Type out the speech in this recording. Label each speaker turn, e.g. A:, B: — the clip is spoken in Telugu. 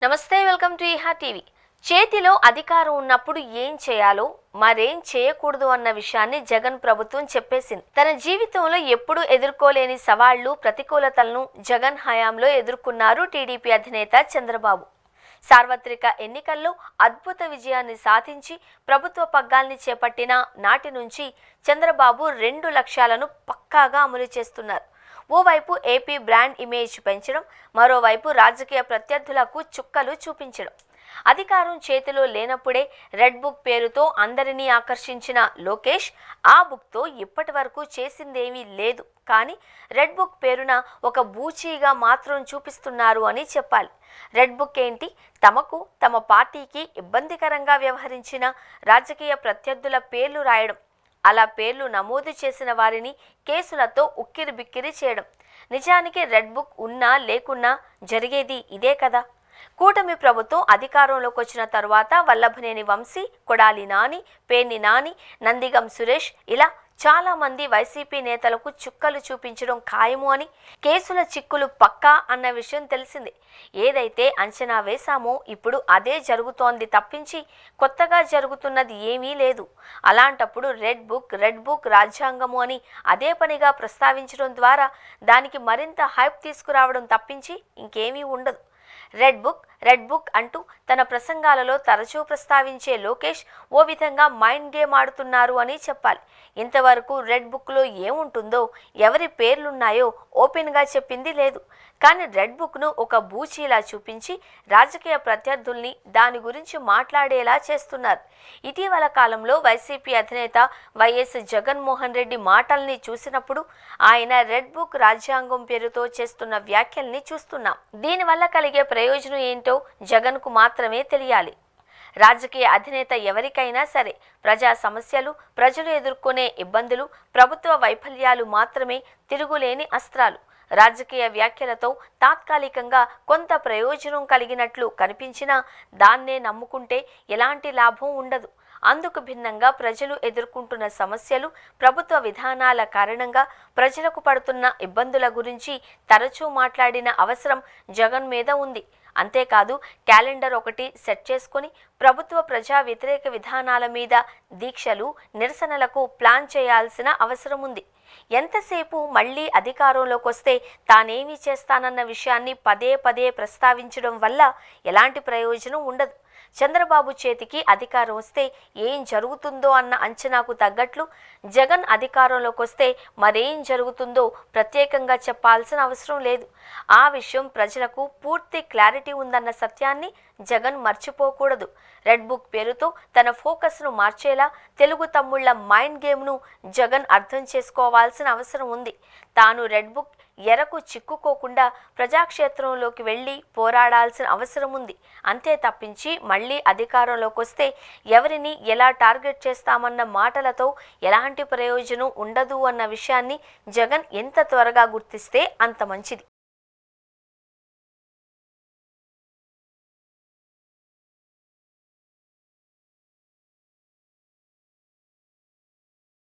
A: నమస్తే, వెల్కమ్ టు ఈహా టీవీ. చేతిలో అధికారం ఉన్నప్పుడు ఏం చేయాలో మరేం చేయకూడదు అన్న విషయాన్ని జగన్ ప్రభుత్వం చెప్పేసింది. తన జీవితంలో ఎప్పుడూ ఎదుర్కోలేని సవాళ్లు, ప్రతికూలతలను జగన్ హయాంలో ఎదుర్కొన్నారు టీడీపీ అధినేత చంద్రబాబు. సార్వత్రిక ఎన్నికల్లో అద్భుత విజయాన్ని సాధించి ప్రభుత్వ పగ్గాల్ని చేపట్టిన నాటి నుంచి చంద్రబాబు 2 లక్ష్యాలను పక్కాగా అమలు చేస్తున్నారు. ఓవైపు ఏపీ బ్రాండ్ ఇమేజ్ పెంచడం, మరోవైపు రాజకీయ ప్రత్యర్థులకు చుక్కలు చూపించడం. అధికారం చేతిలో లేనప్పుడే రెడ్ బుక్ పేరుతో అందరినీ ఆకర్షించిన లోకేష్ ఆ బుక్తో ఇప్పటి వరకు చేసిందేమీ లేదు, కానీ రెడ్ బుక్ పేరున ఒక బూచీగా మాత్రం చూపిస్తున్నారు అని చెప్పాలి. రెడ్ బుక్ ఏంటి? తమకు, తమ పార్టీకి ఇబ్బందికరంగా వ్యవహరించిన రాజకీయ ప్రత్యర్థుల పేర్లు రాయడం, అలా పేర్లు నమోదు చేసిన వారిని కేసులతో ఉక్కిరి బిక్కిరి చేయడం. నిజానికి రెడ్ బుక్ ఉన్నా లేకున్నా జరిగేది ఇదే కదా. కూటమి ప్రభుత్వం అధికారంలోకి వచ్చిన తరువాత వల్లభనేని వంశీ, కొడాలి నాని, పేర్ని నాని, నందిగం సురేష్ ఇలా చాలా మంది వైసీపీ నేతలకు చుక్కలు చూపించడం ఖాయము అని, కేసుల చిక్కులు పక్కా అన్న విషయం తెలిసిందే. ఏదైతే అంచనా వేశామో ఇప్పుడు అదే జరుగుతోంది తప్పించి కొత్తగా జరుగుతున్నది ఏమీ లేదు. అలాంటప్పుడు రెడ్ బుక్ రాజ్యాంగము అని అదే పనిగా ప్రస్తావించడం ద్వారా దానికి మరింత హైప్ తీసుకురావడం తప్పించి ఇంకేమీ ఉండదు. రెడ్ బుక్ అంటూ తన ప్రసంగాలలో తరచూ ప్రస్తావించే లోకేష్ ఓ విధంగా మైండ్ గేమ్ ఆడుతున్నారు అని చెప్పాలి. ఇంతవరకు రెడ్ బుక్లో ఏముంటుందో, ఎవరి పేర్లున్నాయో ఓపెన్గా చెప్పింది లేదు. కానీ రెడ్ బుక్ను ఒక బూచీలా చూపించి రాజకీయ ప్రత్యర్థుల్ని దాని గురించి మాట్లాడేలా చేస్తున్నారు. ఇటీవల కాలంలో వైసీపీ అధినేత వైఎస్ జగన్మోహన్ రెడ్డి మాటల్ని చూసినప్పుడు ఆయన రెడ్ బుక్ రాజ్యాంగం పేరుతో చేస్తున్న వ్యాఖ్యల్ని చూస్తున్నాం. దీనివల్ల కలిగే ప్రయోజనం ఏంటో జగన్కు మాత్రమే తెలియాలి. రాజకీయ అధినేత ఎవరికైనా సరే ప్రజా సమస్యలు, ప్రజలు ఎదుర్కొనే ఇబ్బందులు, ప్రభుత్వ వైఫల్యాలు మాత్రమే తిరుగులేని అస్త్రాలు. రాజకీయ వ్యాఖ్యలతో తాత్కాలికంగా కొంత ప్రయోజనం కలిగినట్లు కనిపించినా దాన్నే నమ్ముకుంటే ఎలాంటి లాభం ఉండదు. అందుకు భిన్నంగా ప్రజలు ఎదుర్కొంటున్న సమస్యలు, ప్రభుత్వ విధానాల కారణంగా ప్రజలకు పడుతున్న ఇబ్బందుల గురించి తరచూ మాట్లాడిన అవసరం జగన్ మీద ఉంది. అంతేకాదు, క్యాలెండర్ ఒకటి సెట్ చేసుకుని ప్రభుత్వ ప్రజా వ్యతిరేక విధానాల మీద దీక్షలు, నిరసనలకు ప్లాన్ చేయాల్సిన అవసరం ఉంది. ఎంతసేపు మళ్ళీ అధికారంలోకి వస్తే తానేమి చేస్తానన్న విషయాన్ని పదే పదే ప్రస్తావించడం వల్ల ఎలాంటి ప్రయోజనం ఉండదు. చంద్రబాబు చేతికి అధికారం వస్తే ఏం జరుగుతుందో అన్న అంచనాకు తగ్గట్లు జగన్ అధికారంలోకి వస్తే మరేం జరుగుతుందో ప్రత్యేకంగా చెప్పాల్సిన అవసరం లేదు. ఆ విషయం ప్రజలకు పూర్తి క్లారిటీ ఉందన్న సత్యాన్ని జగన్ మర్చిపోకూడదు. రెడ్ బుక్ పేరుతో తన ఫోకస్ను మార్చేలా తెలుగు తమ్ముళ్ల మైండ్ గేమ్ను జగన్ అర్థం చేసుకోవాల్సిన అవసరం ఉంది. తాను రెడ్ బుక్ ఎరకు చిక్కుకోకుండా ప్రజాక్షేత్రంలోకి వెళ్ళి పోరాడాల్సిన అవసరం ఉంది. అంతే తప్పించి మళ్ళీ అధికారంలోకి వస్తే ఎవరిని ఎలా టార్గెట్ చేస్తామన్న మాటలతో ఎలాంటి ప్రయోజనం ఉండదు అన్న విషయాన్ని జగన్ ఎంత త్వరగా గుర్తిస్తే అంత మంచిది.